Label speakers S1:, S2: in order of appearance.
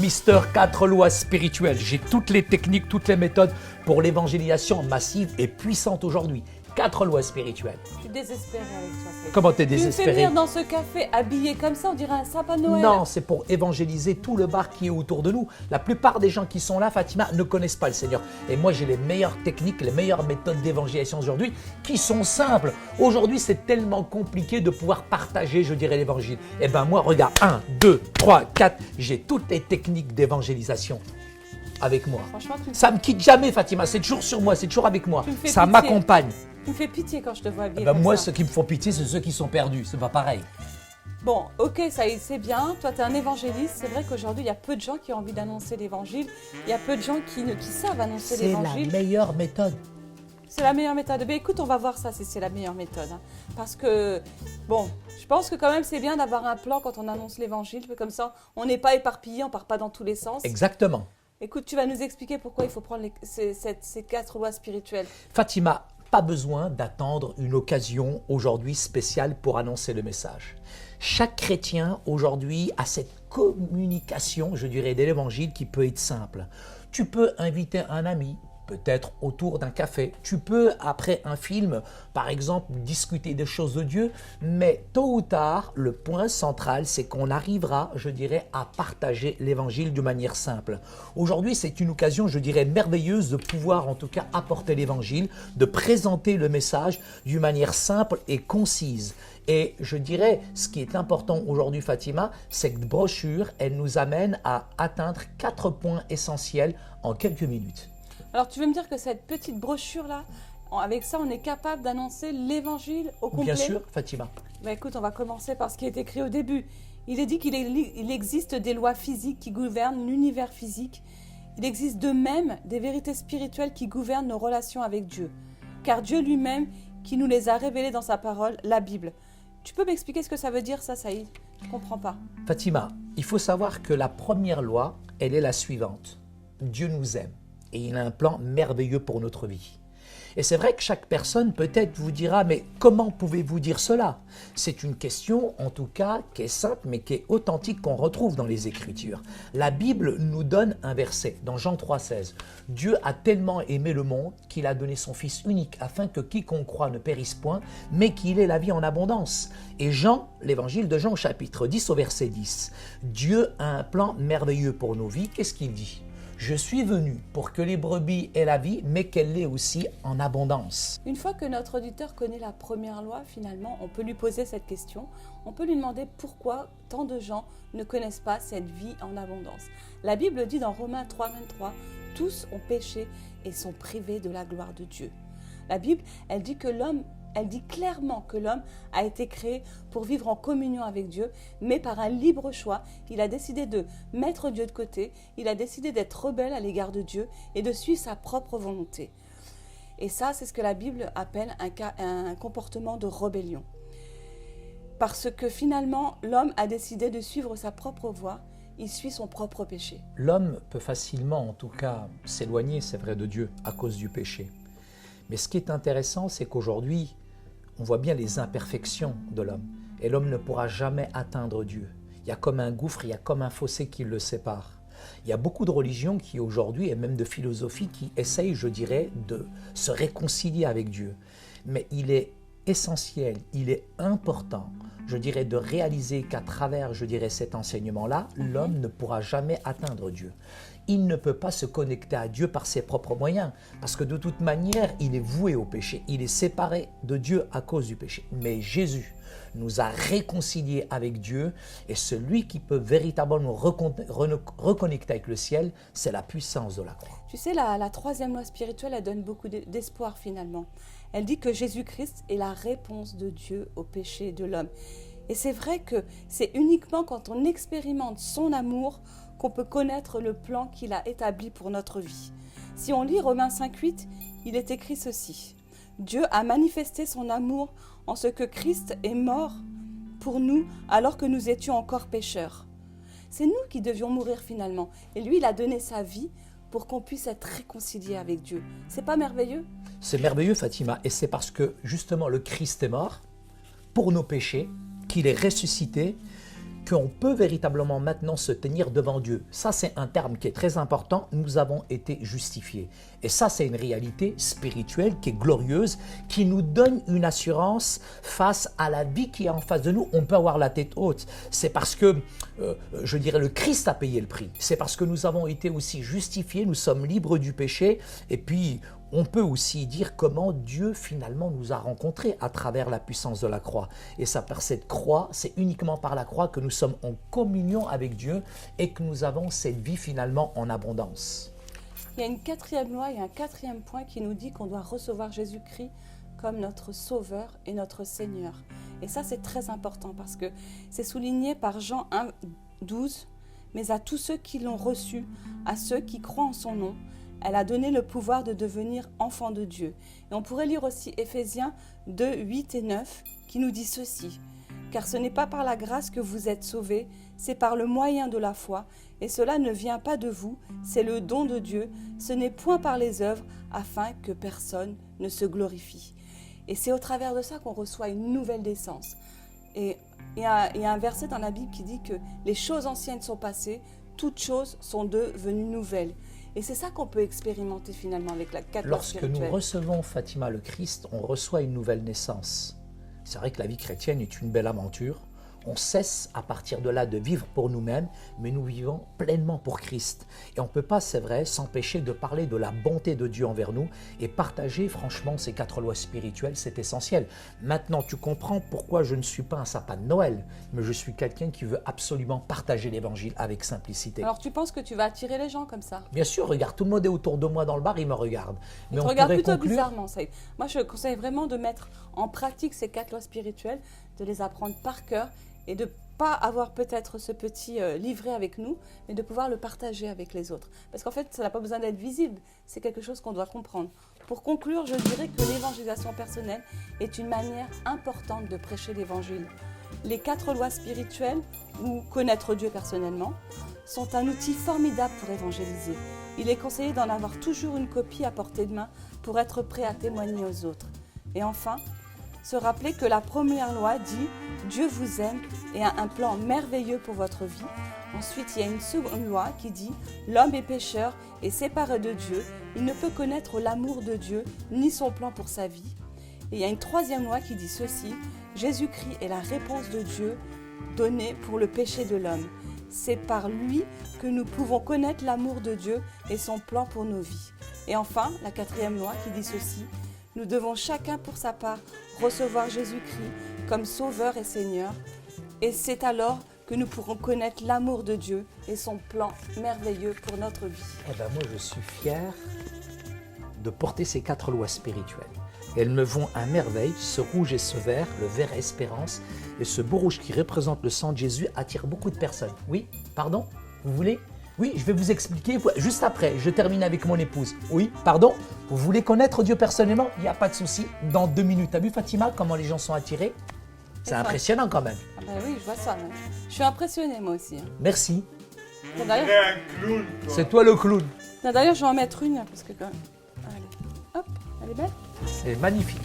S1: Mister 4 lois spirituelles. J'ai toutes les techniques, toutes les méthodes pour l'évangélisation massive et puissante aujourd'hui. 4 lois spirituelles.
S2: Je suis désespérée avec toi.
S1: Comment t'es
S2: Tu me fais
S1: désespéré?
S2: venir dans ce café habillé comme ça, on dirait un sapin de Noël.
S1: Non, c'est pour évangéliser tout le bar qui est autour de nous. La plupart des gens qui sont là, Fatima, ne connaissent pas le Seigneur. Et moi, j'ai les meilleures techniques, les meilleures méthodes d'évangélisation aujourd'hui qui sont simples. Aujourd'hui, c'est tellement compliqué de pouvoir partager, je dirais, l'évangile. Eh bien, moi, regarde, 1, 2, 3, 4, j'ai toutes les techniques d'évangélisation avec moi.
S2: Franchement,
S1: Ça me quitte jamais, Fatima. C'est toujours sur moi, c'est toujours avec moi.
S2: Tu me fais
S1: Ça
S2: pitié.
S1: m'accompagne.
S2: tu me fais pitié quand je te vois habillé
S1: Ben
S2: comme
S1: moi,
S2: ça.
S1: ceux qui me font pitié, c'est ceux qui sont perdus. C'est pas pareil.
S2: Bon, ok, ça y est, c'est bien. Toi, tu es un évangéliste. C'est vrai qu'aujourd'hui, il y a peu de gens qui ont envie d'annoncer l'évangile. Il y a peu de gens qui savent annoncer
S1: C'est la
S2: l'évangile.
S1: meilleure méthode.
S2: C'est la meilleure méthode. Ben écoute, on va voir ça si c'est la meilleure méthode. Hein. Parce que, bon, je pense que quand même c'est bien d'avoir un plan quand on annonce l'évangile. Comme ça, on n'est pas éparpillé, on part pas dans tous les sens.
S1: Exactement.
S2: Écoute, tu vas nous expliquer pourquoi il faut prendre ces 4 lois spirituelles.
S1: Fatima, pas besoin d'attendre une occasion aujourd'hui spéciale pour annoncer le message. Chaque chrétien aujourd'hui a cette communication, je dirais, de l'évangile qui peut être simple. Tu peux inviter un ami, peut-être autour d'un café. Tu peux, après un film, par exemple, discuter des choses de Dieu, mais tôt ou tard, le point central, c'est qu'on arrivera, je dirais, à partager l'évangile de manière simple. Aujourd'hui, c'est une occasion, je dirais, merveilleuse de pouvoir, en tout cas, apporter l'évangile, de présenter le message d'une manière simple et concise. Et je dirais, ce qui est important aujourd'hui, Fatima, cette brochure, elle nous amène à atteindre 4 points essentiels en quelques minutes.
S2: Alors, tu veux me dire que cette petite brochure-là, avec ça, on est capable d'annoncer l'évangile au complet?
S1: Bien sûr, Fatima.
S2: Ben écoute, on va commencer par ce qui est écrit au début. Il est dit qu'il existe des lois physiques qui gouvernent l'univers physique. Il existe de même des vérités spirituelles qui gouvernent nos relations avec Dieu. Car Dieu lui-même, qui nous les a révélées dans sa parole, la Bible. Tu peux m'expliquer ce que ça veut dire, ça, Saïd? Je ne comprends pas.
S1: Fatima, il faut savoir que la première loi, elle est la suivante. Dieu nous aime et il a un plan merveilleux pour notre vie. Et c'est vrai que chaque personne peut-être vous dira, mais comment pouvez-vous dire cela? C'est une question, en tout cas, qui est simple, mais qui est authentique, qu'on retrouve dans les Écritures. La Bible nous donne un verset, dans Jean 3,16. Dieu a tellement aimé le monde qu'il a donné son Fils unique, afin que quiconque croit ne périsse point, mais qu'il ait la vie en abondance. Et Jean, l'évangile de Jean, chapitre 10, au verset 10. Dieu a un plan merveilleux pour nos vies. Qu'est-ce qu'il dit? Je suis venu pour que les brebis aient la vie, mais qu'elle l'ait aussi en abondance.
S2: Une fois que notre auditeur connaît la première loi, finalement, on peut lui poser cette question. On peut lui demander pourquoi tant de gens ne connaissent pas cette vie en abondance. La Bible dit dans Romains 3, 23, « Tous ont péché et sont privés de la gloire de Dieu ». La Bible, elle dit clairement que l'homme a été créé pour vivre en communion avec Dieu, mais par un libre choix, il a décidé de mettre Dieu de côté, il a décidé d'être rebelle à l'égard de Dieu et de suivre sa propre volonté. Et ça, c'est ce que la Bible appelle un comportement de rébellion. Parce que finalement, l'homme a décidé de suivre sa propre voie, il suit son propre péché.
S1: L'homme peut facilement, en tout cas, s'éloigner, c'est vrai, de Dieu à cause du péché. Mais ce qui est intéressant, c'est qu'aujourd'hui, on voit bien les imperfections de l'homme. Et l'homme ne pourra jamais atteindre Dieu. Il y a comme un gouffre, il y a comme un fossé qui le sépare. Il y a beaucoup de religions qui aujourd'hui, et même de philosophies, qui essayent, je dirais, de se réconcilier avec Dieu. Mais il est essentiel, il est important, je dirais, de réaliser qu'à travers, je dirais, cet enseignement-là, l'homme ne pourra jamais atteindre Dieu. Il ne peut pas se connecter à Dieu par ses propres moyens, parce que de toute manière, il est voué au péché, il est séparé de Dieu à cause du péché. Mais Jésus nous a réconciliés avec Dieu, et celui qui peut véritablement nous reconnecter avec le ciel, c'est la puissance de la croix.
S2: Tu sais, la troisième loi spirituelle, elle donne beaucoup d'espoir finalement. Elle dit que Jésus-Christ est la réponse de Dieu au péché de l'homme. Et c'est vrai que c'est uniquement quand on expérimente son amour qu'on peut connaître le plan qu'il a établi pour notre vie. Si on lit Romains 5,8, il est écrit ceci. Dieu a manifesté son amour en ce que Christ est mort pour nous alors que nous étions encore pécheurs. C'est nous qui devions mourir finalement. Et lui, il a donné sa vie pour qu'on puisse être réconcilié avec Dieu. C'est pas merveilleux?
S1: C'est merveilleux, Fatima, et c'est parce que justement le Christ est mort pour nos péchés, qu'il est ressuscité, qu'on peut véritablement maintenant se tenir devant Dieu. Ça, c'est un terme qui est très important. Nous avons été justifiés. Et ça, c'est une réalité spirituelle qui est glorieuse, qui nous donne une assurance face à la vie qui est en face de nous. On peut avoir la tête haute. C'est parce que, je dirais, le Christ a payé le prix. C'est parce que nous avons été aussi justifiés, nous sommes libres du péché. Et puis, on peut aussi dire comment Dieu finalement nous a rencontrés à travers la puissance de la croix. Et ça, par cette croix, c'est uniquement par la croix que nous sommes en communion avec Dieu et que nous avons cette vie finalement en abondance.
S2: Il y a une quatrième loi, il y a un quatrième point qui nous dit qu'on doit recevoir Jésus-Christ comme notre Sauveur et notre Seigneur. Et ça, c'est très important parce que c'est souligné par Jean 1, 12. « Mais à tous ceux qui l'ont reçu, à ceux qui croient en son nom, elle a donné le pouvoir de devenir enfants de Dieu. » Et on pourrait lire aussi Éphésiens 2, 8 et 9 qui nous dit ceci. « Car ce n'est pas par la grâce que vous êtes sauvés, c'est par le moyen de la foi. Et cela ne vient pas de vous, c'est le don de Dieu. Ce n'est point par les œuvres, afin que personne ne se glorifie. » Et c'est au travers de ça qu'on reçoit une nouvelle naissance. Et il y a un verset dans la Bible qui dit que les choses anciennes sont passées, toutes choses sont devenues nouvelles. Et c'est ça qu'on peut expérimenter finalement avec la quête spirituelle.
S1: Lorsque nous recevons Fatima le Christ, on reçoit une nouvelle naissance. C'est vrai que la vie chrétienne est une belle aventure. On cesse à partir de là de vivre pour nous-mêmes, mais nous vivons pleinement pour Christ. Et on ne peut pas, c'est vrai, s'empêcher de parler de la bonté de Dieu envers nous et partager franchement ces 4 lois spirituelles, c'est essentiel. Maintenant, tu comprends pourquoi je ne suis pas un sapin de Noël, mais je suis quelqu'un qui veut absolument partager l'évangile avec simplicité.
S2: Alors tu penses que tu vas attirer les gens comme ça?
S1: Bien sûr, regarde, tout le monde est autour de moi dans le bar, il me regarde.
S2: Mais on regarde plutôt bizarrement, Saïd. Moi, je conseille vraiment de mettre en pratique ces 4 lois spirituelles, de les apprendre par cœur et de ne pas avoir peut-être ce petit livret avec nous, mais de pouvoir le partager avec les autres. Parce qu'en fait, ça n'a pas besoin d'être visible, c'est quelque chose qu'on doit comprendre. Pour conclure, je dirais que l'évangélisation personnelle est une manière importante de prêcher l'évangile. Les 4 lois spirituelles, ou connaître Dieu personnellement, sont un outil formidable pour évangéliser. Il est conseillé d'en avoir toujours une copie à portée de main pour être prêt à témoigner aux autres. Et enfin, se rappeler que la première loi dit « Dieu vous aime et a un plan merveilleux pour votre vie ». Ensuite, il y a une seconde loi qui dit « L'homme est pécheur et séparé de Dieu, il ne peut connaître l'amour de Dieu ni son plan pour sa vie ». Et il y a une troisième loi qui dit ceci « Jésus-Christ est la réponse de Dieu donnée pour le péché de l'homme. C'est par lui que nous pouvons connaître l'amour de Dieu et son plan pour nos vies. » Et enfin, la quatrième loi qui dit ceci « Nous devons chacun pour sa part recevoir Jésus-Christ comme Sauveur et Seigneur. Et c'est alors que nous pourrons connaître l'amour de Dieu et son plan merveilleux pour notre vie. »
S1: Eh bien, moi, je suis fier de porter ces 4 lois spirituelles. Elles me vont à merveille, ce rouge et ce vert, le vert espérance, et ce beau rouge qui représente le sang de Jésus attire beaucoup de personnes. Oui, pardon, vous voulez ? Oui, je vais vous expliquer juste après. Je termine avec mon épouse. Oui, pardon, vous voulez connaître Dieu personnellement ? Il n'y a pas de souci. Dans 2 minutes. T'as vu, Fatima, comment les gens sont attirés ? C'est impressionnant quand même.
S2: Ah ben oui, je vois ça. Même. Je suis impressionnée moi aussi.
S1: Merci.
S3: Clown,
S1: c'est toi le clown.
S2: D'ailleurs, je vais en mettre une parce que quand même... Allez, hop, elle est belle.
S1: C'est magnifique.